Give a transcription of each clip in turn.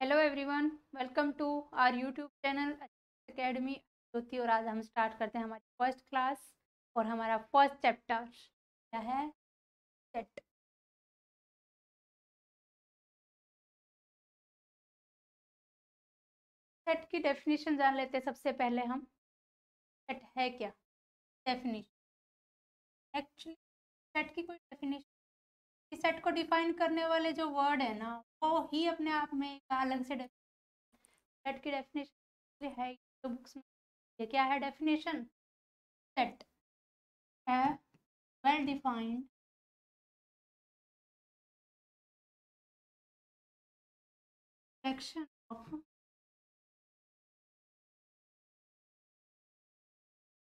Hello everyone, welcome to our YouTube channel academy Jyoti. और आज हम स्टार्ट करते हैं हमारी फर्स्ट क्लास और हमारा फर्स्ट चैप्टर क्या है? सेट। सेट की डेफिनेशन जान लेते हैं सबसे पहले हम। सेट है क्या? डेफिनेशन एक्चुअली सेट की कोई डेफिनेशन, सेट को डिफाइन करने वाले जो वर्ड है ना, वो ही अपने आप में एक अलग से सेट की डेफिनेशन है तो बुक्स में। ये क्या है डेफिनेशन? सेट है well defined collection of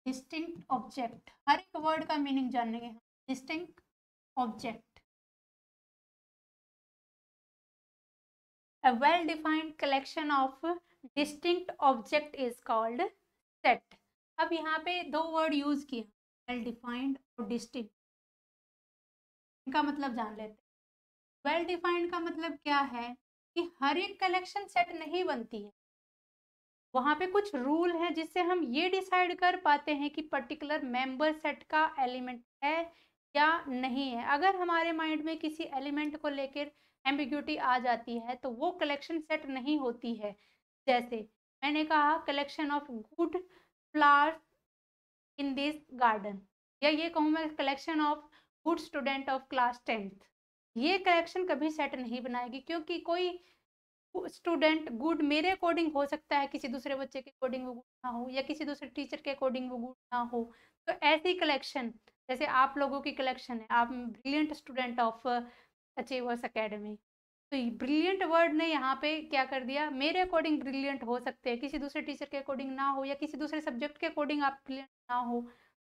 distinct object. हर एक वर्ड का मीनिंग जानने के हम। Distinct object, a well defined collection of distinct object is called set। अब यहाँ पे दो वर्ड यूज किए, वेल डिफाइंड और डिस्टिंक्ट। इनका मतलब जान लेते हैं। वेल डिफाइंड का मतलब क्या है कि हर एक कलेक्शन सेट नहीं बनती है, वहां पे कुछ रूल है जिससे हम ये डिसाइड कर पाते हैं कि पर्टिकुलर मेंबर सेट का एलिमेंट है या नहीं है। अगर हमारे माइंड में किसी एलिमेंट को लेकर एम्बिग्यूटी आ जाती है तो वो कलेक्शन सेट नहीं होती है। जैसे मैंने कहा collection of good flowers in this garden, या ये कहूँ मैं collection of good student of class 10th, ये कलेक्शन कभी सेट नहीं बनाएगी, क्योंकि कोई स्टूडेंट गुड मेरे अकॉर्डिंग हो सकता है, किसी दूसरे बच्चे के अकॉर्डिंग वो गुड ना हो, या किसी दूसरे टीचर के अकॉर्डिंग वो गुड ना हो। तो ऐसी कलेक्शन, जैसे आप लोगों की कलेक्शन है, आप brilliant student of achievers academy, तो ब्रिलियंट वर्ड ने यहाँ पे क्या कर दिया, मेरे अकॉर्डिंग ब्रिलियंट हो सकते हैं, किसी दूसरे टीचर के अकॉर्डिंग ना हो, या किसी दूसरे सब्जेक्ट के अकॉर्डिंग आप ब्रिलियंट ना हो।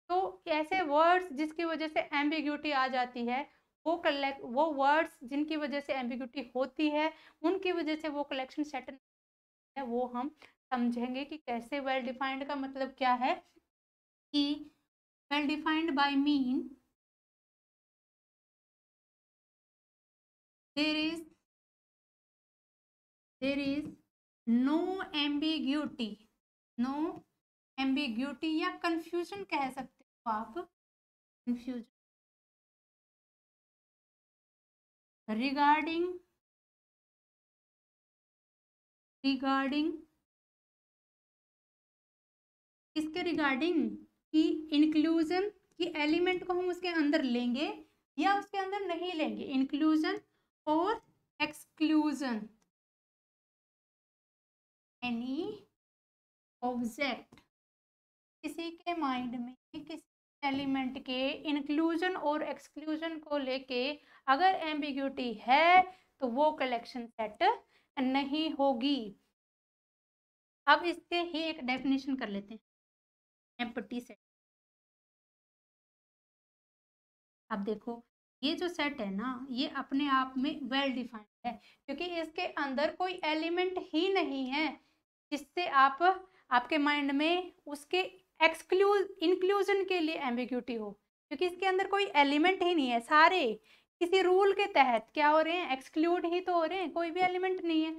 तो ऐसे वर्ड्स जिसकी वजह से एम्बिग्यूटी आ जाती है, वो वर्ड्स जिनकी वजह से एम्बिग्यूटी होती है, उनकी वजह से वो कलेक्शन सेट है। वो हम समझेंगे कि कैसे। वेल डिफाइंड का मतलब क्या है कि well defined by mean there is no ambiguity, no ambiguity या कंफ्यूजन कह सकते हो आप, कंफ्यूजन रिगार्डिंग रिगार्डिंग इसके रिगार्डिंग कि इंक्लूजन, कि एलिमेंट को हम उसके अंदर लेंगे या उसके अंदर नहीं लेंगे। इंक्लूजन और एक्सक्लूजन, एनी ऑब्जेक्ट, किसी के माइंड में किसी एलिमेंट के इंक्लूजन और एक्सक्लूजन को लेके अगर एम्बिग्यूटी है तो वो कलेक्शन सेट नहीं होगी। अब इसके ही एक डेफिनेशन कर लेते हैं, एम्प्टी सेट। अब देखो, ये जो सेट है ना, ये अपने आप में वेल डिफाइंड है, क्योंकि इसके अंदर कोई एलिमेंट ही नहीं है जिससे आप आपके माइंड में उसके इंक्लूजन के लिए एम्बिग्यूटी हो, क्योंकि इसके अंदर कोई एलिमेंट ही नहीं है। सारे किसी रूल के तहत क्या हो रहे हैं, एक्सक्लूड ही तो हो रहे हैं, कोई भी एलिमेंट नहीं है।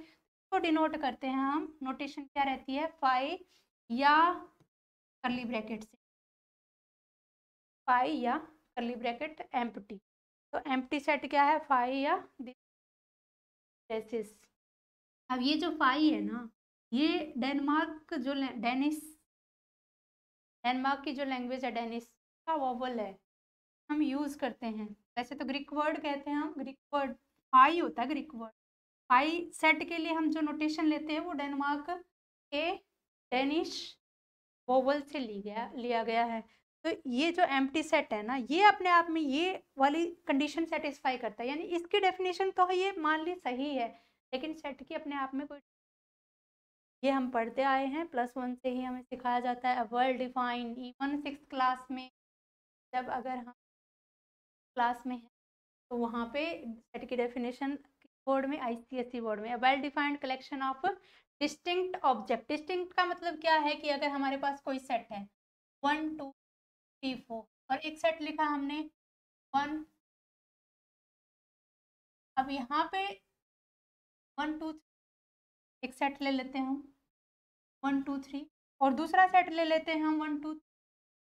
तो डिनोट करते हैं हम, नोटेशन क्या रहती है, फाई या करली ब्रैकेट से, फाई या करली ब्रैकेट एम्प्टी। तो एम्प्टी सेट क्या है, फाई या दिस। अब ये जो फाई है ना, ये डेनमार्क जो डेनिस डेनमार्क की जो लैंग्वेज है, डेनिस का वोवल है, हम यूज करते हैं। वैसे तो ग्रीक वर्ड कहते हैं, हम ग्रीक वर्ड फाई होता है, ग्रीक वर्ड फाई सेट के लिए हम जो नोटेशन लेते हैं वो डेनमार्क के डेनिश वोवल से लिया गया है। तो ये जो एम्प्टी सेट है ना, ये अपने आप में ये वाली कंडीशन सेटिस्फाई करता है, यानी इसकी डेफिनेशन तो ये मान ली सही है, लेकिन सेट की अपने आप में कोई, ये हम पढ़ते आए हैं, +1 से ही हमें सिखाया जाता है well define. Even 6th class में जब अगर हम क्लास में हैं तो वहाँ पे सेट की डेफिनेशन बोर्ड में, ICSE बोर्ड में, well defined collection of distinct object. Distinct का मतलब क्या है कि अगर हमारे पास कोई सेट है 1 2 3 4 और एक सेट लिखा हमने 1, अब यहाँ पे 1 2 एक सेट ले लेते हैं हम 1 2 3 और दूसरा सेट ले लेते हैं हम 1 2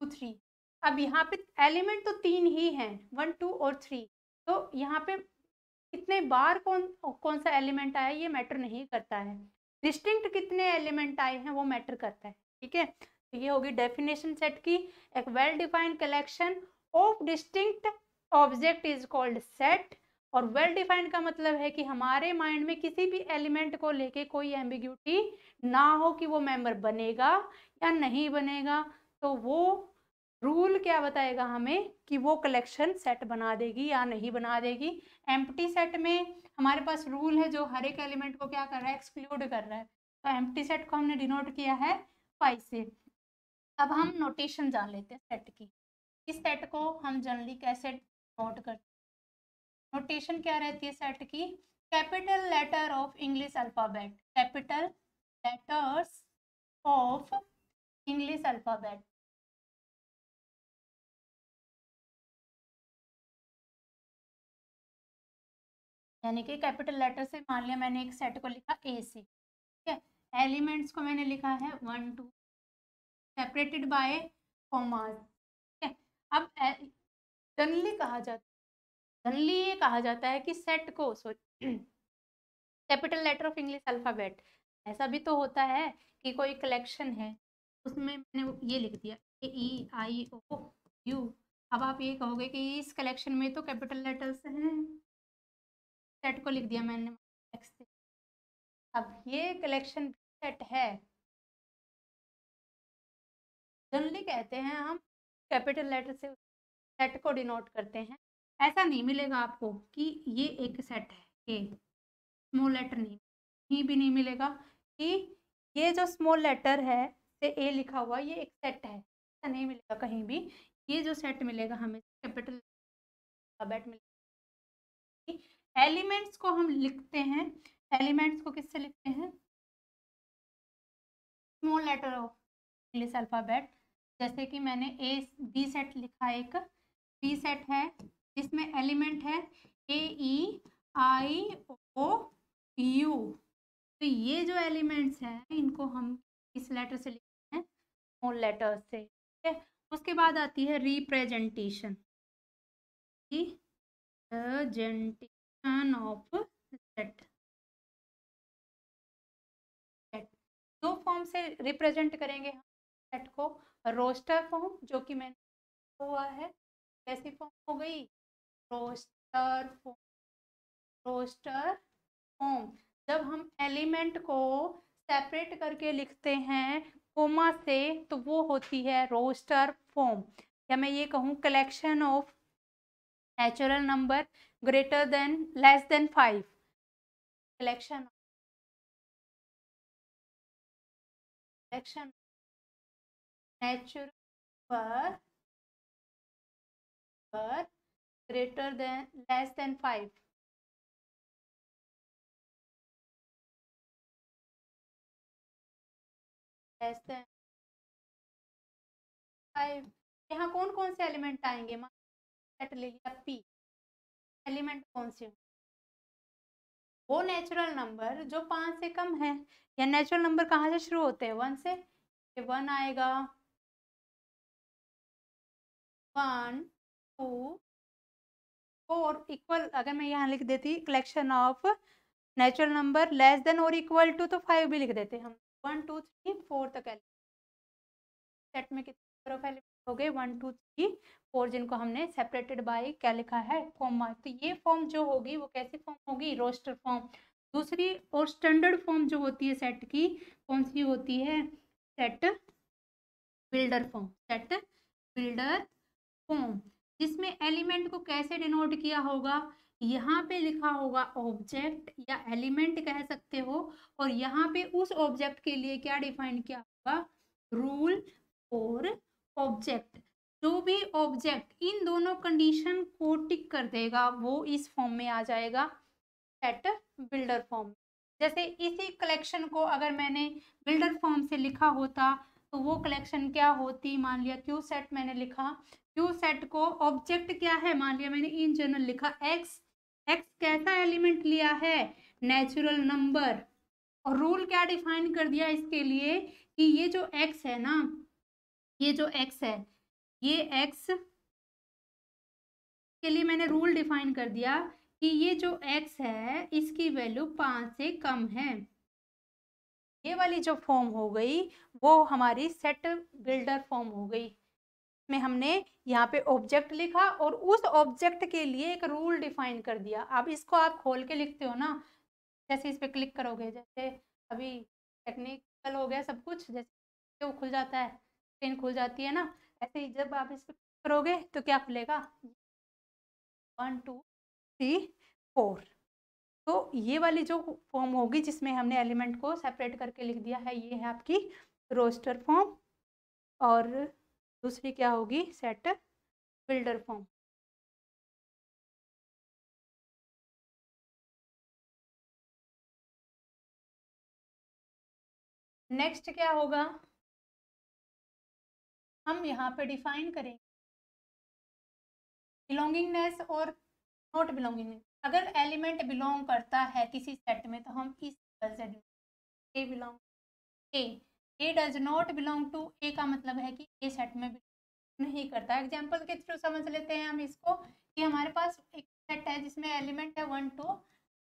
2 3। अब यहाँ पे एलिमेंट तो 3 ही हैं 1 2 और 3, तो यहाँ पे कितने बार कौन सा एलिमेंट आया ये मैटर नहीं करता है, डिस्टिंक्ट कितने एलिमेंट आए हैं वो मैटर करता है। ठीक है, तो ये होगी डेफिनेशन सेट की, एक well defined collection of distinct object is called set. और वेल डिफाइंड का मतलब है कि हमारे माइंड में किसी भी एलिमेंट को लेके कोई एम्बिग्यूटी ना हो कि वो मेंबर बनेगा या नहीं बनेगा, तो वो रूल क्या बताएगा हमें कि वो कलेक्शन सेट बना देगी या नहीं बना देगी। एम्प्टी सेट में हमारे पास रूल है जो हर एक एलिमेंट को क्या कर रहा है, एक्सक्लूड कर रहा है, तो एम्प्टी सेट को हमने डिनोट किया है 5 से। अब हम नोटेशन जान लेते हैं सेट की। इस सेट को हम जनरली कैसे नोट करते हैं, नोटेशन क्या रहती है सेट की, capital letter of English alphabet, capital letters of English alphabet. यानी कि कैपिटल लेटर से मान लिया मैंने एक सेट को लिखा ए से, ठीक है, एलिमेंट्स को मैंने लिखा है 1 2 सेपरेटेड बाय कॉमास, ठीक है। अब जनरली कहा जाता है, जनरली ये कहा जाता है कि सेट को sorry capital letter of English alphabet, ऐसा भी तो होता है कि कोई कलेक्शन है उसमें मैंने ये लिख दिया ए ई आई ओ यू, अब आप ये कहोगे कि इस कलेक्शन में तो कैपिटल लेटर्स हैं, सेट को लिख दिया मैंने एक्स से। अब ये कलेक्शन सेट है, जनरली कहते हैं हम कैपिटल लेटर से सेट को डिनोट करते हैं। ऐसा नहीं मिलेगा आपको कि ये एक सेट है, ए स्मॉल लेटर नहीं, कहीं भी नहीं मिलेगा कि ये जो स्मॉल लेटर है से ए लिखा हुआ ये एक सेट है, ऐसा नहीं मिलेगा कहीं भी। ये जो सेट मिलेगा हमें कैपिटल अल्फाबेट मिलेगा। एलिमेंट्स को हम लिखते हैं, एलिमेंट्स को किससे लिखते हैं, small letter of English alphabet. जैसे कि मैंने ए बी सेट लिखा, एक बी सेट है जिसमें एलिमेंट है ए ई आई ओ यू, तो ये जो एलिमेंट्स हैं इनको हम इस लेटर से लिखते हैं स्मॉल लेटर से, ठीक है। उसके बाद आती है रिप्रेजेंटेशन, रिप्रेजेंटेशन ऑफ सेट। दो फॉर्म से रिप्रेजेंट करेंगे हम सेट को, रोस्टर फॉर्म जो कि मैंने हुआ है, कैसी फॉर्म हो गई, रोस्टर फॉर्म, रोस्टर फॉर्म। जब हम एलिमेंट को सेपरेट करके लिखते हैं कोमा से तो वो होती है रोस्टर फॉर्म। या मैं ये कहूँ collection of natural number greater than less than 5, collection natural number greater than less than 5, less than 5। यहाँ कौन कौन से एलिमेंट आएंगे, सेट ले लिया पी, एलिमेंट कौन से, वो नेचुरल नंबर जो 5 से कम है, या नेचुरल नंबर कहाँ से शुरू होते हैं 1 से, 1 आएगा 1 2 4 इक्वल, अगर मैं यहाँ लिख देती collection of natural number less than और इक्वल टू तो 5 भी लिख देते हम, 1 2 3 4 तक सेट में कितने नंबर ऑफ एलिमेंट हो गए 1 2 3 4, जिनको हमने सेपरेटेड बाय क्या लिखा है कॉमा। तो ये फॉर्म जो होगी वो कैसी फॉर्म होगी, रोस्टर फॉर्म। दूसरी और स्टैंडर्ड फॉर्म जो होती है सेट की कौन सी होती है, set builder form, set builder form, जिसमें एलिमेंट को कैसे डिनोट किया होगा, यहाँ पे लिखा होगा ऑब्जेक्ट या एलिमेंट कह सकते हो, और यहाँ पे उस ऑब्जेक्ट के लिए क्या डिफाइन किया होगा, रूल और ऑब्जेक्ट। जो भी ऑब्जेक्ट इन दोनों कंडीशन को टिक कर देगा वो इस फॉर्म में आ जाएगा, सेट बिल्डर फॉर्म। जैसे इसी कलेक्शन को अगर मैंने बिल्डर फॉर्म से लिखा होता तो वो कलेक्शन क्या होती, मान लिया क्यू सेट मैंने लिखा, क्यू सेट को ऑब्जेक्ट क्या है, मान लिया मैंने इन जनरल लिखा एक्स, एक्स कैसा एलिमेंट लिया है, नेचुरल नंबर, और रूल क्या डिफाइन कर दिया इसके लिए कि ये जो x है ना, ये जो x है, ये x के लिए मैंने रूल डिफाइन कर दिया कि ये जो x है इसकी वैल्यू 5 से कम है। ये वाली जो फॉर्म हो गई वो हमारी सेट बिल्डर फॉर्म हो गई, में हमने यहाँ पे ऑब्जेक्ट लिखा और उस ऑब्जेक्ट के लिए एक रूल डिफाइन कर दिया। अब इसको आप खोल के लिखते हो ना, जैसे इस पे क्लिक करोगे, जैसे अभी टेक्निकल हो गया सब कुछ, जैसे वो खुल जाता है, स्क्रीन खुल जाती है ना, ऐसे ही जब आप इस पे करोगे तो क्या खुलेगा, 1 2 3 4। तो ये वाली जो फॉर्म होगी जिसमें हमने एलिमेंट को सेपरेट करके लिख दिया है, ये है आपकी रोस्टर फॉर्म, और दूसरी क्या होगी, सेट बिल्डर फॉर्म। नेक्स्ट क्या होगा, हम यहाँ पे डिफाइन करेंगे बिलोंगिंगनेस और नॉट बिलोंगिंगनेस। अगर एलिमेंट बिलोंग करता है किसी सेट में तो हम इस तरह से A belong A does not belong to, A का मतलब है कि ए सेट में नहीं करता। एग्जाम्पल के थ्रू समझ लेते हैं हम इसको कि हमारे पास एक सेट है जिसमें एलिमेंट है 1 2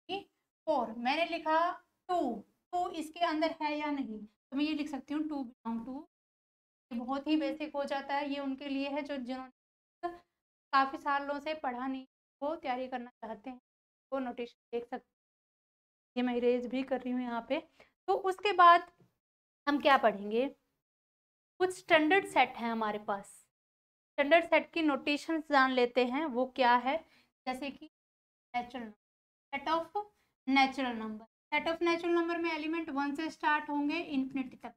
3 4, मैंने लिखा 2, 2 इसके अंदर है या नहीं, तो मैं ये लिख सकती हूँ 2 बिलोंग टू। ये बहुत ही बेसिक हो जाता है, ये उनके लिए है जो जिन्होंने काफ़ी सालों से पढ़ा नहीं, वो तैयारी करना चाहते हैं, वो नोटेशन देख सकते हैं। ये मैं इरेज भी कर रही हूँ यहाँ पे। तो उसके बाद हम क्या पढ़ेंगे, कुछ स्टैंडर्ड सेट है हमारे पास, स्टैंडर्ड सेट की नोटेशन जान लेते हैं वो क्या है। जैसे कि natural set of natural number, set of natural number में एलिमेंट 1 से स्टार्ट होंगे इन्फिनिटी तक।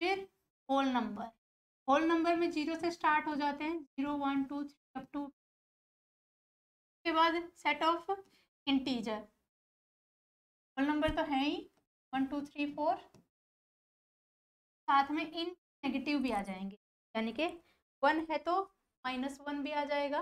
फिर होल नंबर, होल नंबर में 0 से स्टार्ट हो जाते हैं, 0 1 2 3 अप टू। उसके बाद set of integer, whole number तो है ही 1 2 3 4, साथ में इन नेगेटिव भी आ जाएंगे, यानी कि 1 है तो -1 भी आ जाएगा,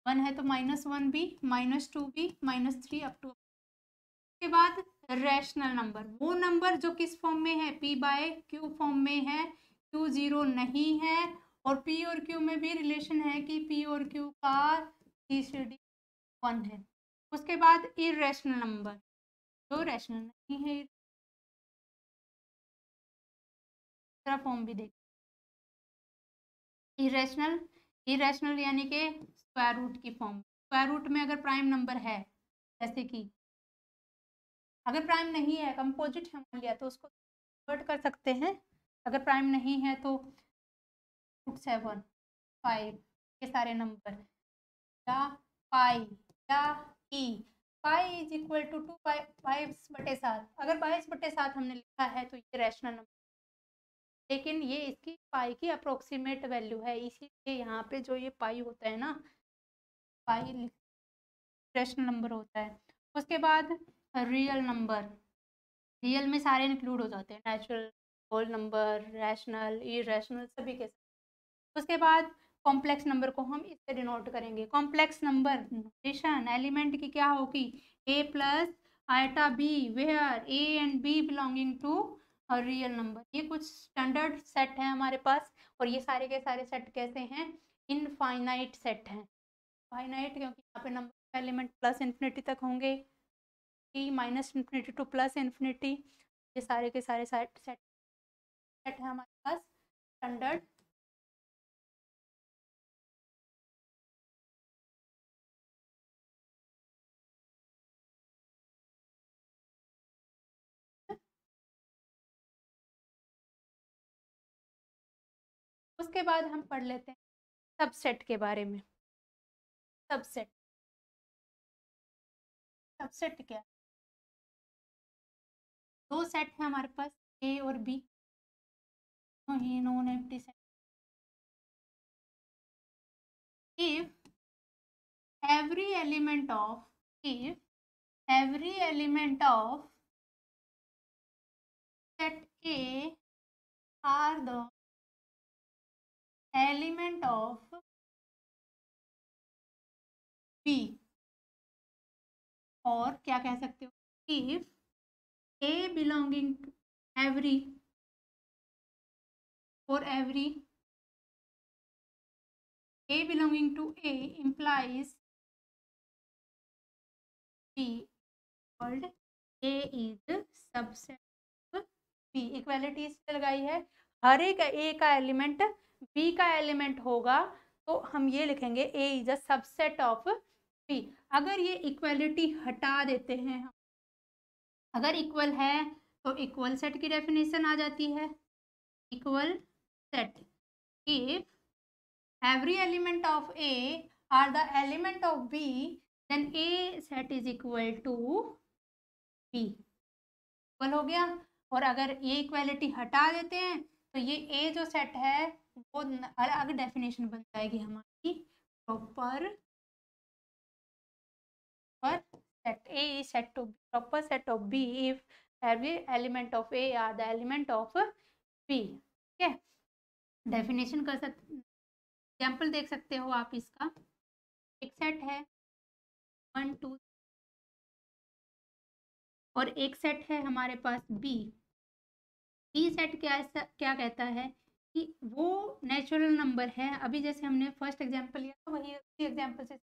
1 है तो -1 भी, -2 भी, -3 अप टू। उसके बाद रैशनल नंबर, वो नंबर जो किस फॉर्म में है, p बाय q फॉर्म में है, q 0 नहीं है, और p और q में भी रिलेशन है कि p और q का GCD 1 है। उसके बाद इरेशनल नंबर, जो रैशनल नहीं है, दूसरा फॉर्म भी देख, इरेशनल, इरेशनल यानी कि स्क्वायर रूट की फॉर्म, स्क्वायर रूट में अगर प्राइम नंबर है, जैसे कि अगर प्राइम नहीं है, कंपोजिट है मान लिया, तो उसको कन्वर्ट कर सकते हैं। अगर प्राइम नहीं है तो √7 5 ये सारे नंबर, या पाई या ई, पाई इज इक्वल टू 2 22/7, अगर 22/7 हमने लिखा है तो ये रैशनल नंबर, लेकिन ये इसकी पाई की अप्रोक्सीमेट वैल्यू है, इसीलिए यहाँ पे जो ये पाई होता है ना, पाई रैशनल नंबर होता है। उसके बाद रियल नंबर, रियल में सारे इंक्लूड हो जाते हैं, natural, whole number, rational, irrational, सभी के साथ। उसके बाद कॉम्प्लेक्स नंबर को हम इससे डिनोट करेंगे, कॉम्प्लेक्स नंबर नोटेशन एलिमेंट की क्या होगी, a plus iota b where a and b belonging to real number. ये कुछ स्टैंडर्ड सेट है हमारे पास, और ये सारे के सारे सेट कैसे हैं, इनफाइनाइट सेट हैं। फाइनाइट क्योंकि यहाँ पे नंबर एलिमेंट प्लस इन्फिनिटी तक होंगे, t -∞ टू +∞, ये सारे के सारे सेट है हमारे पास स्टैंडर्ड। उसके बाद हम पढ़ लेते हैं सबसेट के बारे में। सबसेट, सबसेट क्या है, दो सेट है हमारे पास, ए और बी, ही non empty set. if every element of, if every element of set A are the element of B, और क्या कह सकते हो, if A belonging to every, for every A belonging to A implies B called A is subset of B। Equality इससे लगाई है, हर एक A का एलिमेंट B का एलिमेंट होगा, तो हम ये लिखेंगे A is a subset of B। अगर ये इक्वालिटी हटा देते हैं हम, अगर इक्वल है तो इक्वल सेट की डेफिनेशन आ जाती है, equal set. If every element of A are the element of B, then A set is equal to B। Equal हो गया। और अगर ये इक्वालिटी हटा देते हैं तो ये A जो सेट है वो अलग डेफिनेशन बन जाएगी हमारी, proper set A is set to proper set of B if every element of A are the element of B। ठीक है, डेफिनेशन कर सकते, एग्जाम्पल देख सकते हो आप इसका। एक सेट है 1 2 और एक सेट है हमारे पास बी सेट क्या कहता है कि वो नेचुरल नंबर है। अभी जैसे हमने फर्स्ट एग्जांपल लिया था वही एग्जांपल से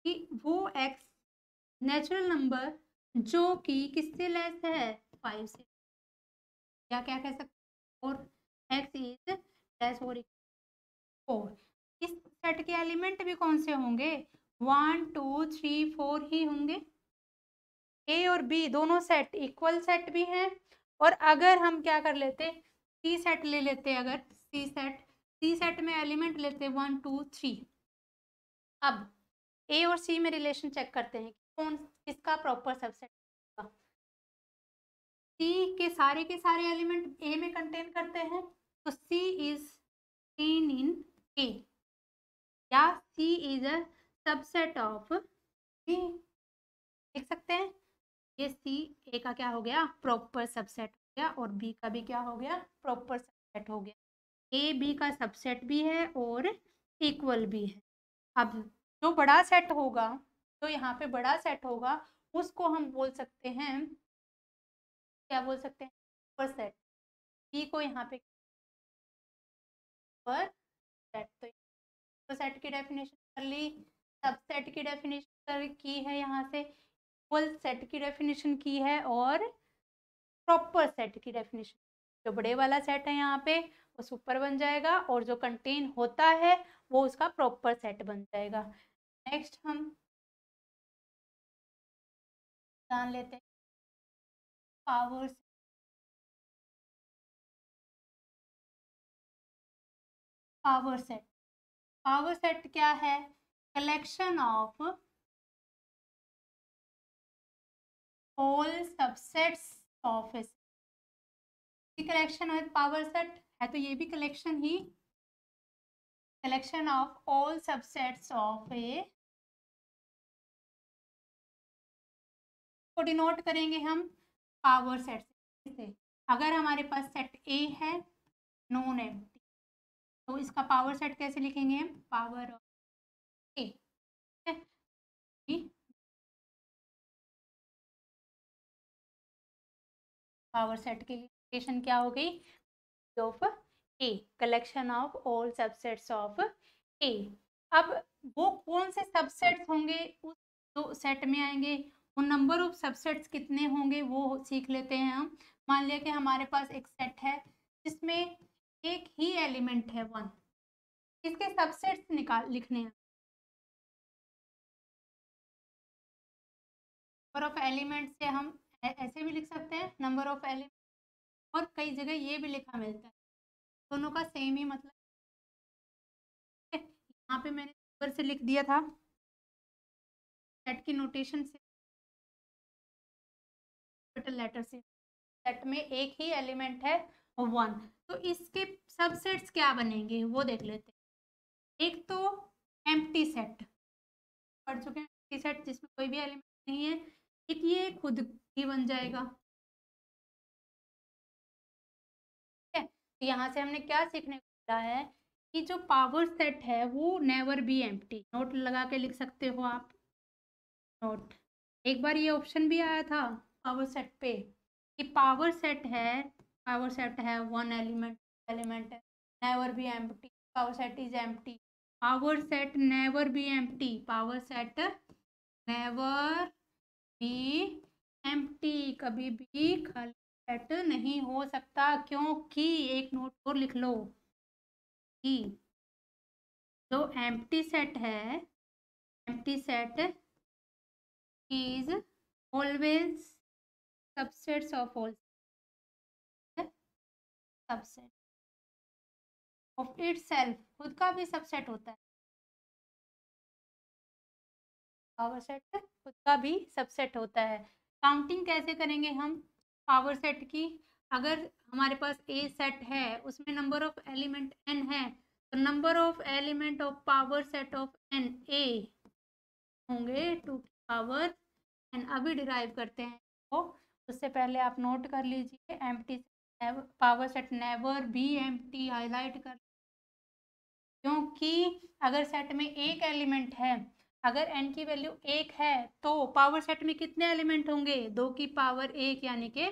कि वो एक्स नेचुरल नंबर जो कि किससे लेस है 5 से, क्या क्या कह सकते हैं, और एक्स इज लेस और 4। इस सेट के एलिमेंट भी कौन से होंगे, 1 2 3 4 ही होंगे। ए और बी दोनों सेट इक्वल सेट भी हैं। और अगर हम क्या कर लेते, सी सेट ले लेते, अगर सी सेट में एलिमेंट लेते 1 2 3। अब ए और सी में रिलेशन चेक करते हैं कौन इसका प्रॉपर सबसेट होगा। सी के सारे एलिमेंट ए में कंटेन करते हैं, तो सी इज सीन इन ए, या C is a subset of B. देख सकते हैं ये सी ए का क्या हो गया, प्रॉपर सबसेट हो गया, और बी का भी क्या हो गया, प्रॉपर सबसेट हो गया। ए बी का सबसेट भी है और इक्वल भी है। अब जो बड़ा सेट होगा, जो यहाँ पे बड़ा सेट होगा, उसको हम बोल सकते हैं, क्या बोल सकते हैं, पर सेट। बी को यहाँ पे पर सेट, तो सेट की डेफिनेशन कर ली, सबसेट की डेफिनेशन की है, यहाँ से इक्वल सेट की डेफिनेशन की है, और प्रॉपर सेट की डेफिनेशन। जो बड़े वाला सेट है यहाँ पे वो सुपर बन जाएगा, और जो कंटेन होता है वो उसका प्रॉपर सेट बन जाएगा। नेक्स्ट हम जान लेते हैं पावर्स। पावर सेट क्या है, collection of all subsets of A, collection है पावर सेट है, तो ये भी कलेक्शन ही, collection of all subsets of A को डिनोट करेंगे हम पावर सेट से। अगर हमारे पास सेट ए है नॉन एम्प्टी, तो इसका पावर सेट कैसे लिखेंगे हम, power of A. Power set की लिमिटेशन क्या हो गई, of A, collection of all subsets of A. अब वो कौन से सबसेट्स होंगे उस जो सेट में आएंगे, वो नंबर ऑफ सबसेट्स कितने होंगे वो सीख लेते हैं हम। मान लिया कि हमारे पास एक सेट है जिसमें एक ही एलिमेंट है 1, इसके सबसेट्स लिखने हैं। नंबर ऑफ एलिमेंट से हम ऐसे भी लिख सकते हैं, नंबर ऑफ एलिमेंट, और कई जगह ये भी लिखा मिलता है, दोनों का सेम ही मतलब। यहाँ पे मैंने नंबर से लिख दिया था, सेट की नोटेशन से, कैपिटल लेटर से। सेट में एक ही एलिमेंट है 1, तो इसके सबसेट्स क्या बनेंगे वो देख लेते हैं। एक तो एम्प्टी सेट, पढ़ चुके हैं एम्प्टी सेट जिसमें कोई भी एलिमेंट नहीं है, एक ये खुद ही बन जाएगा। ठीक है, तो यहाँ से हमने क्या सीखने को मिला है कि जो पावर सेट है वो नेवर बी एम्प्टी। नोट लगा के लिख सकते हो आप, नोट। एक बार ये ऑप्शन भी आया था पावर सेट पे कि पावर सेट है वन एलिमेंट है, never be empty, power set is empty, power set never be empty, power set never be empty, कभी भी खाली सेट नहीं हो सकता, क्योंकि एक नोट और लिख लो कि जो एम्प्टी सेट है, empty set is always subsets of all subset of itself, खुद का भी सबसेट होता है, पावर सेट खुद का भी सबसेट होता है। काउंटिंग कैसे करेंगे हम पावर सेट की? अगर हमारे पास ए सेट है, उसमें नंबर ऑफ एलिमेंट n है, तो number of element of power set of n a होंगे 2 की पावर n। अभी डिराइव करते हैं तो उससे पहले आप नोट कर लीजिए, empty power set never be empty highlight कर, क्योंकि अगर सेट में एक एलिमेंट है, अगर n की वैल्यू 1 है तो पावर सेट में कितने एलिमेंट होंगे? 2 की पावर 1 यानी कि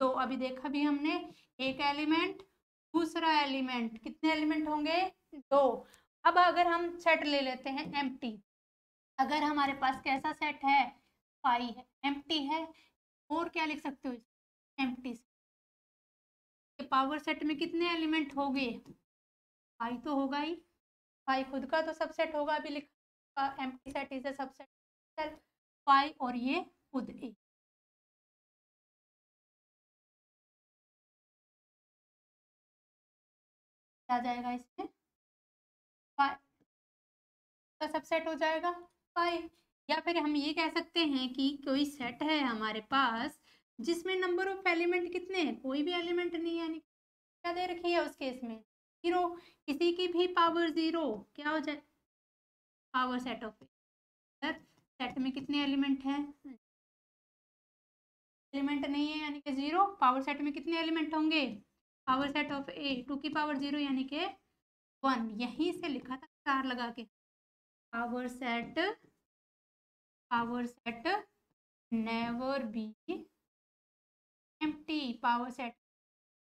तो अभी देखा भी हमने, एक एलिमेंट दूसरा एलिमेंट, कितने एलिमेंट होंगे? 2। अब अगर हम सेट ले लेते हैं एम्प्टी, अगर हमारे पास कैसा सेट है? फाई है, एम्प्टी है, और क्या लिख सकते हो एम्प्टी से, पावर सेट में कितने एलिमेंट होंगे? फाई तो होगा ही, फाई खुद का तो सबसेट होगा, अभी लिखा empty set is a subset phi, और ये खुद ए। क्या जाएगा इसमें? फाई का सबसेट हो जाएगा फाई। या फिर हम ये कह सकते हैं कि कोई सेट है हमारे पास जिसमें नंबर ऑफ एलिमेंट कितने हैं? कोई भी एलिमेंट नहीं है, यानी क्या दे रखी है उस केस में? 0, किसी की भी पावर 0 क्या हो जाए? Power set of A. Set में कितने एलिमेंट हैं? एलिमेंट नहीं है यानी कि 0, पावर सेट में कितने एलिमेंट होंगे? पावर सेट ऑफ ए 2 की पावर 0 यानी कि 1, यहीं से लिखा था स्टार लगा के, power set never be empty, power set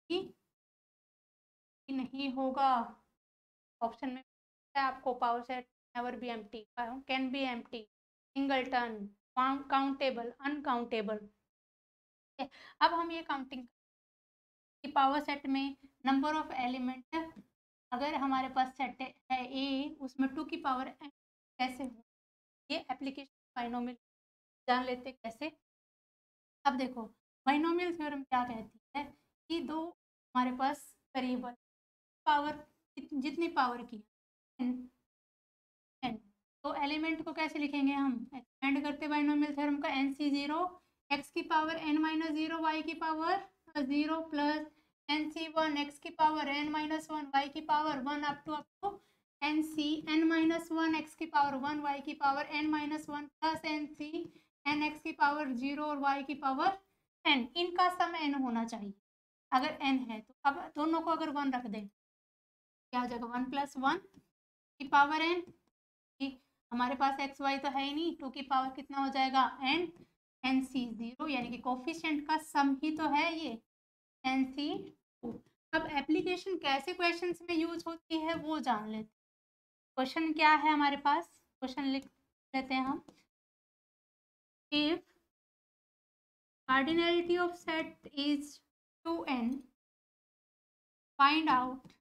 की नहीं होगा। ऑप्शन में है आपको power set never be empty, can be empty, singleton, countable, uncountable. अब हम ये काउंटिंग कि पावर सेट में नंबर ऑफ एलिमेंट, अगर हमारे पास सेट है ए, उसमें 2 की पावर n कैसे हो, ये एप्लीकेशन बाइनोमियल जान लेते कैसे। अब देखो बाइनोमियल थ्योरम क्या कहती है कि दो हमारे पास करीब पावर जितनी पावर की n, तो एलिमेंट को कैसे लिखेंगे हम? एक्सपेंड करते बाइनोमियल थ्योरम का, NC0 x की पावर n-0 y की पावर 0 प्लस NC1 x की पावर n-1 y की power 1 up to NC n-1 x की पावर 1 y की power n-1 plus NC n x की पावर 0 और y की पावर n। इनका सम n होना चाहिए अगर n है तो। अब दोनों को अगर 1 रख दें, क्या हो जाएगा? 1 प्लस 1 की पावर n, हमारे पास एक्स वाई तो है ही नहीं, 2 की पावर कितना हो जाएगा? n, NC0 यानी कि कोफिशिएंट का सम ही तो है ये NC2। अब एप्लीकेशन कैसे क्वेश्चंस में यूज होती है वो जान लेते। क्वेश्चन क्या है हमारे पास? क्वेश्चन लिख लेते हैं हम, if cardinality of set is 2n, find out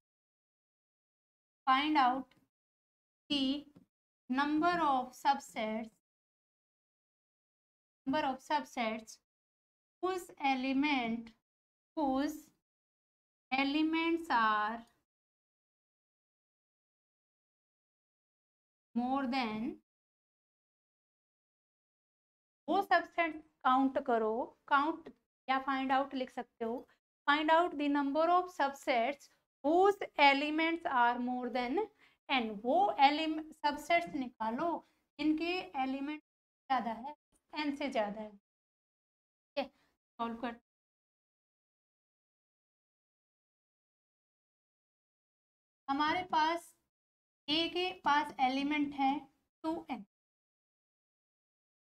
the number of subsets whose elements are more than, वो सबसेट काउंट करो, काउंट या फाइंड आउट लिख सकते हो, find out the number of subsets whose elements are more than n, वो subsets निकालो जिनके element ज्यादा है, n से ज्यादा है। ठीक है, सॉल्व कर। हमारे पास ए के पास एलिमेंट है 2n,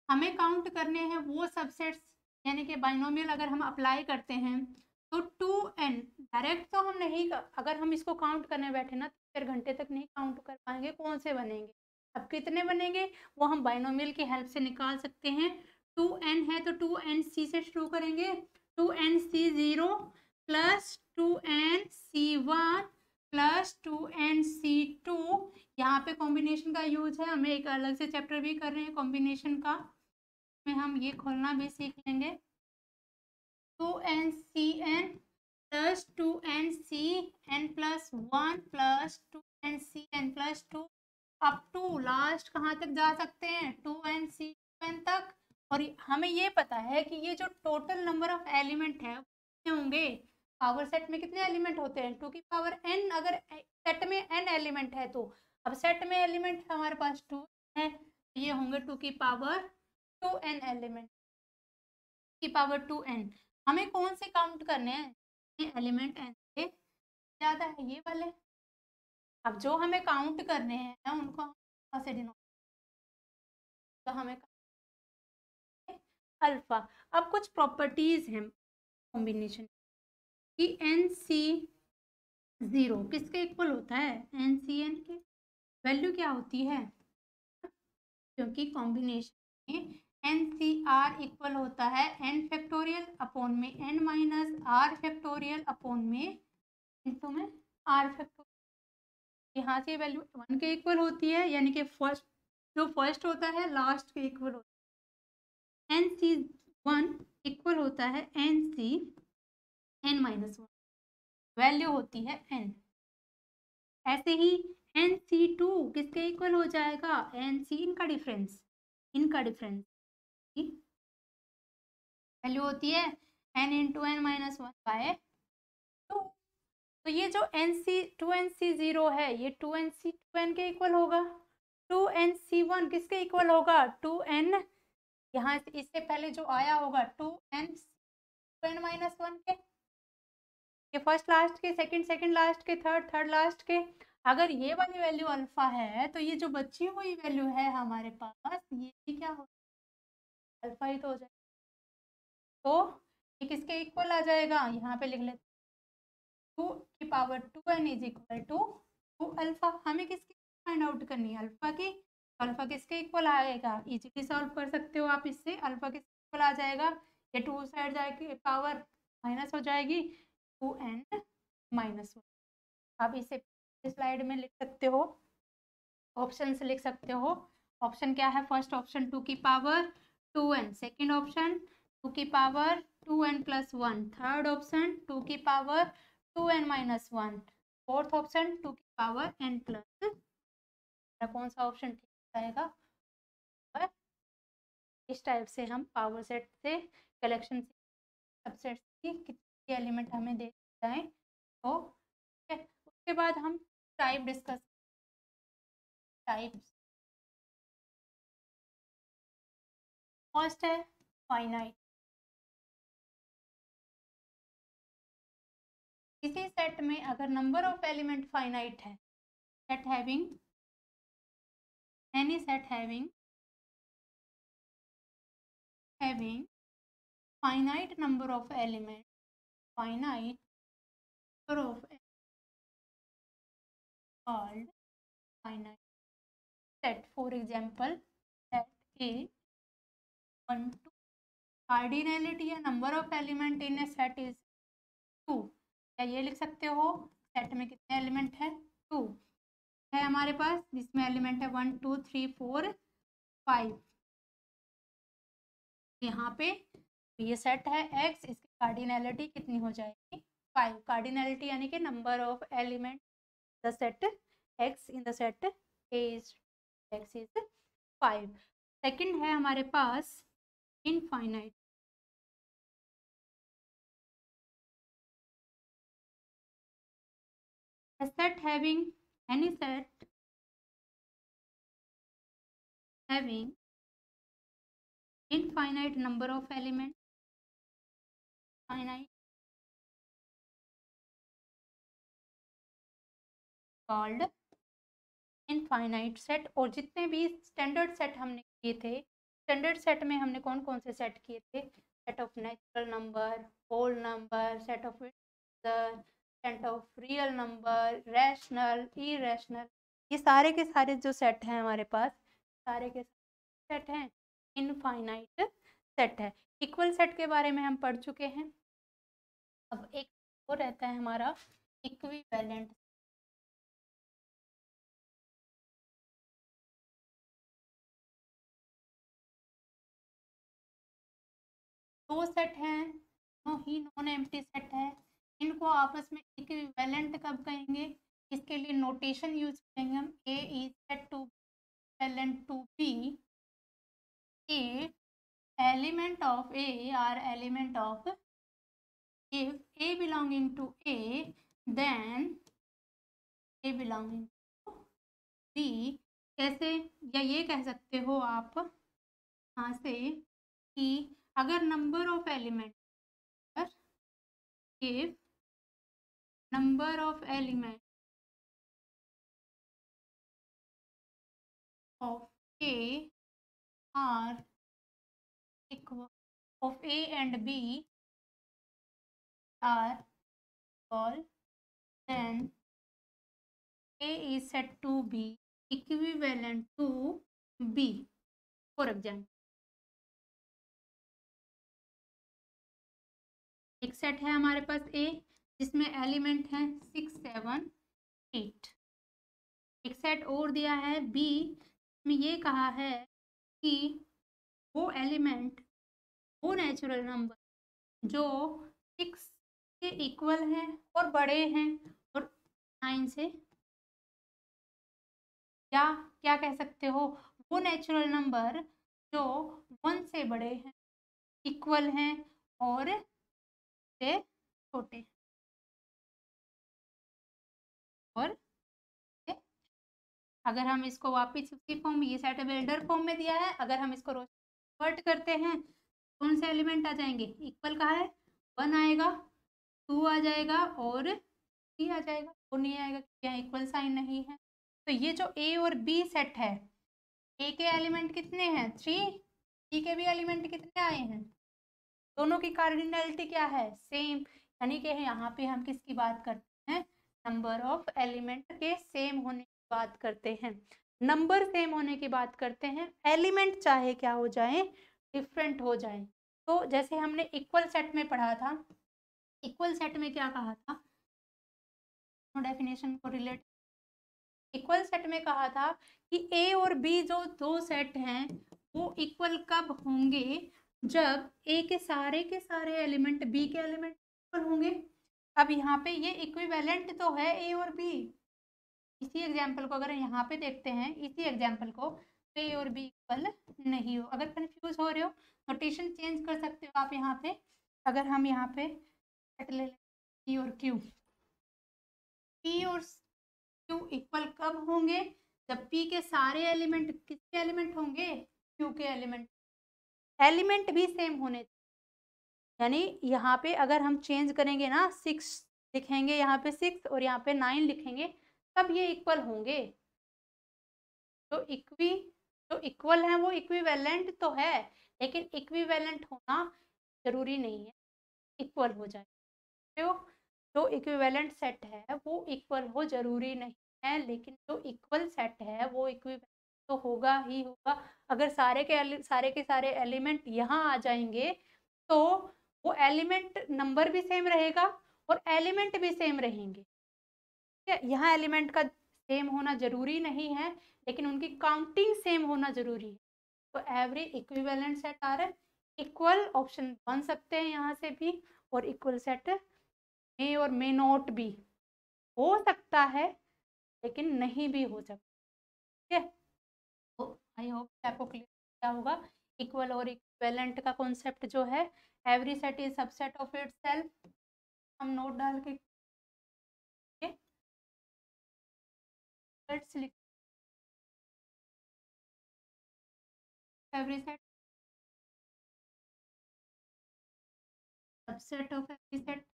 हमें काउंट करने हैं वो सबसेट्स यानी कि बाइनोमियल अगर हम अप्लाई करते हैं तो 2n डायरेक्ट तो हम नहीं अगर हम इसको काउंट करने बैठे ना तो फिर घंटे तक नहीं काउंट कर पाएंगे कौन से बनेंगे। अब कितने बनेंगे वो हम बाइनोमियल की हेल्प से निकाल सकते हैं। 2n है तो 2nc से शुरू करेंगे, 2nc0 plus 2nc1 plus 2nc2। यहाँ पे कॉम्बिनेशन का यूज है, हमें एक अलग से चैप्टर भी कर रहे हैं कॉम्बिनेशन का, में हम ये खोलना भी सीख लेंगे। 2ncn plus 2ncn plus 1 plus 2ncn plus 2 up to last कहाँ तक जा सकते हैं 2ncn तक। और हमें ये पता है कि ये जो टोटल नंबर ऑफ एलिमेंट है कितने होंगे। पावर सेट में कितने एलिमेंट होते हैं 2 की पावर n, अगर सेट में n एलिमेंट है तो अब सेट में एलिमेंट है हमारे पास 2 है, ये होंगे 2 की पावर 2n एलिमेंट की पावर 2n। हमें कौन से काउंट करने हैं एलिमेंट n से ज़्यादा है ये वाले। अब जो हमें काउंट करने हैं उनको हम से डिनोट, तो हमें अल्फा। अब कुछ प्रॉपर्टीज हैं कॉम्बिनेशन की, NC0 किसके इक्वल होता है NCN के, वैल्यू क्या होती है, क्योंकि कॉम्बिनेशन में NCR इक्वल होता है n फैक्टोरियल अपॉन में n minus r factorial upon में इंटू में r फैक्टोरियल। यहाँ से वैल्यू 1 के इक्वल होती है, यानी कि फर्स्ट जो फर्स्ट होता है लास्ट के इक्वल होता है। NC1 इक्वल होता है NCn माइनस 1, वैल्यू होती है n। ऐसे ही NC2 किसके इक्वल हो जाएगा NC इनका डिफरेंस, इनका डिफरेंस वैल्यू होती है n into n minus 1 by 2। तो ये जो NC2NC0 है ये 2NC2n के इक्वल होगा। 2NC1 किसके इक्वल होगा 2n, यहाँ इससे पहले जो आया होगा 2n माइनस 1 के, ये फर्स्ट लास्ट के, सेकंड लास्ट के, थर्ड लास्ट के। अगर ये वाली वैल्यू अल्फा है तो ये जो बची हुई वैल्यू है हमारे पास ये भी क्या हो अल्फा ही तो हो जाएगा। तो ये किसके इक्वल आ जाएगा, यहाँ पे लिख लेते 2 की power 2n is equal to 2 alpha. हमें किसकी फाइंड आउट करनी है अल्फा की, अल्फा किसके इक्वल आएगा, इजीली सॉल्व कर सकते हो आप इससे। अल्फा किसके इक्वल आ जाएगा, ये 2 साइड जाएगी पावर माइनस हो जाएगी 2n माइनस 1। आप इसे स्लाइड में लिख सकते हो, ऑप्शन से लिख सकते हो। ऑप्शन क्या है, फर्स्ट ऑप्शन 2 की पावर 2n, सेकेंड ऑप्शन 2 की power 2n plus 1, third option 2 की power 2n minus 1, fourth option 2 की पावर n प्लस। कौन सा ऑप्शन ठीक आएगा, इस टाइप से हम पावर सेट से कलेक्शन से सबसेट की कितने एलिमेंट हमें दे जाए तो उसके बाद हम टाइप डिस्कस टाइप्स। फर्स्ट है फाइनाइट, किसी सेट में अगर नंबर ऑफ एलिमेंट फाइनाइट है, set having any set having finite number of elements, finite number of called finite set. For example, set A 1 2, cardinality या number of element in a set is 2। या ये लिख सकते हो set में कितने element है 2 है हमारे पास, जिसमें एलिमेंट है 1 2 3 4 5। यहाँ पे ये सेट है X, इसकी कार्डिनैलिटी कितनी हो जाएगी 5। कार्डिनैलिटी यानी कि number of element the set X in the set A is X is 5। Second है हमारे पास infinite, a set having any set having infinite number of elements, finite called infinite set. और जितने भी स्टैंडर्ड सेट हमने किए थे, standard set में हमने कौन कौन से सेट किए थे set of natural number, whole number, set of set of real number, rational, irrational, ये सारे के सारे जो सेट हैं हमारे पास, सारे के सेट हैं इनफाइनाइट सेट है। इक्वल सेट के बारे में हम पढ़ चुके हैं। अब एक वो रहता है हमारा इक्विवेलेंट। दो सेट हैं, दोनों ही नॉन एम्प्टी सेट है। इनको आपस में इक्विवेलेंट कब कहेंगे, इसके लिए नोटेशन यूज करेंगे हम। A is set to equivalent to B if element of A or element of if A belonging to A then A belonging to B। कैसे, या ये कह सकते हो आप यहाँ से कि अगर number of element, if number of element of A are equal, of A and B are equal, then A is said to be equivalent to B। For example, एक सेट है हमारे पास A जिसमें एलिमेंट हैं 6, 7, 8। एक set और दिया है B में ये कहा है कि वो एलिमेंट, वो नेचुरल नंबर जो 6 के इक्वल हैं और बड़े हैं और 9 से, या क्या कह सकते हो, वो नेचुरल नंबर जो 1 से बड़े हैं, इक्वल हैं और से छोटे, और अगर हम इसको वापस उसी फॉर्म में, ये सेट बिल्डर फॉर्म में दिया है, अगर हम इसको कन्वर्ट करते हैं कौन से एलिमेंट आ जाएंगे, इक्वल कहा है 1 आएगा, 2 आ जाएगा और 3 आ जाएगा, 4 नहीं आएगा क्योंकि यहाँ इक्वल साइन नहीं है। तो ये जो ए और बी सेट है, ए के एलिमेंट कितने हैं 3, बी के भी एलिमेंट कितने आए हैं, दोनों की कार्डिनलिटी क्या है सेम, यानी कि यहाँ पे हम किसकी बात करते हैं, नंबर ऑफ एलिमेंट के सेम होने की बात करते हैं, नंबर सेम होने की बात करते हैं, एलिमेंट चाहे क्या हो जाए, डिफरेंट हो जाए। तो जैसे हमने इक्वल सेट में पढ़ा था, इक्वल सेट में क्या कहा था, डेफिनेशन को रिलेट, इक्वल सेट में कहा था कि ए और बी जो दो सेट हैं वो इक्वल कब होंगे, जब ए के सारे एलिमेंट बी के एलिमेंट इक्वल होंगे। अब यहाँ पे ये इक्विवेलेंट तो है ए और बी, इसी एग्जाम्पल को अगर यहाँ पे देखते हैं, इसी एग्जाम्पल को, तो ए और बी इक्वल नहीं हो। अगर कंफ्यूज हो रहे हो नोटेशन चेंज कर सकते हो आप यहाँ पे। अगर हम यहाँ पे सेट ले लें पी और क्यू, पी और क्यू इक्वल कब होंगे, जब पी के सारे एलिमेंट किसके एलिमेंट होंगे, क्यू के एलिमेंट, एलिमेंट भी सेम होने, यानी यहाँ पे अगर हम चेंज करेंगे ना, 6 लिखेंगे यहाँ पे 6 और यहाँ पे 9 लिखेंगे, तब ये इक्वल होंगे। तो जो इक्वल है वो इक्विवेलेंट तो है, लेकिन इक्विवेलेंट होना जरूरी नहीं है इक्वल हो जाए। तो जो इक्विवेलेंट सेट है वो इक्वल हो जरूरी नहीं है, लेकिन जो इक्वल सेट है वो इक्विवेलेंट तो होगा ही होगा। अगर सारे के सारे एलिमेंट यहाँ आ जाएंगे तो वो एलिमेंट नंबर भी सेम रहेगा और एलिमेंट भी सेम रहेंगे। ठीक है, यहाँ एलिमेंट का सेम होना जरूरी नहीं है, लेकिन उनकी काउंटिंग सेम होना जरूरी है। तो every equivalent set are equal, option बन सकते हैं यहाँ से भी, और इक्वल सेट मे और मे नॉट भी हो सकता है, लेकिन नहीं भी हो सकता। ठीक है, तो आई होप आपको क्लियर क्या होगा। इक्वल और इक्विवेलेंट का कॉन्सेप्ट जो है, every set is subset of itself, हम नोट डाल के लेट्स लिख, every set subset of every set,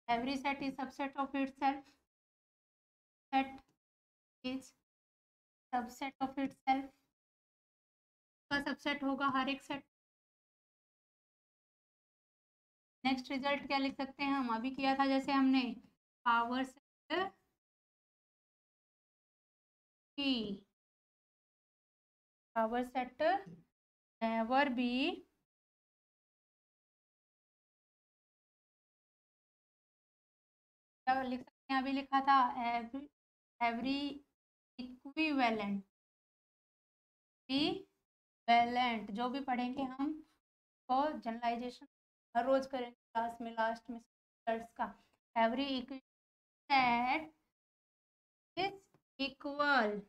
every set is subset of itself, set is subset of itself का सबसेट होगा हर एक सेट। नेक्स्ट रिजल्ट क्या लिख सकते हैं हम, अभी किया था जैसे हमने, पावर सेट की पावर सेट नेवर बी क्या लिख सकते हैं, अभी लिखा था एवरी इक्विवेलेंट इक्विवेलेंट, जो भी पढ़ेंगे हम को जनरलाइजेशन हर रोज करेंगे क्लास में लास्ट में रिजल्ट्स का। Every equivalent is equal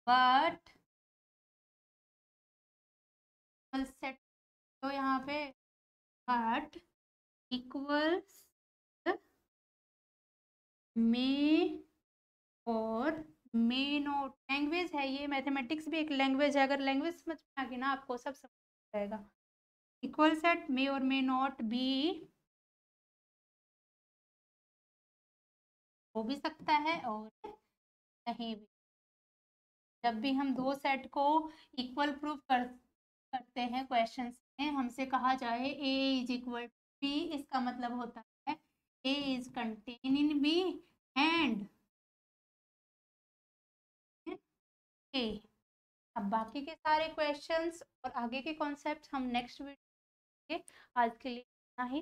but set, तो यहाँ पे बट इक्वल्स मे और मे नोट। लैंग्वेज है ये, मैथमेटिक्स भी एक लैंग्वेज है, अगर लैंग्वेज समझ में आ गई ना आपको सब समझ जाएगा। इक्वल सेट मे और मे नॉट बी हो भी सकता है और नहीं भी। जब भी हम दो सेट को इक्वल प्रूफ करते हैं क्वेश्चन में, हमसे कहा जाए A is equal to B, इसका मतलब होता है A is contain in B and A. अब बाकी के सारे क्वेश्चंस और आगे के कॉन्सेप्ट हम नेक्स्ट वीडियो, आज के लिए इतना ही।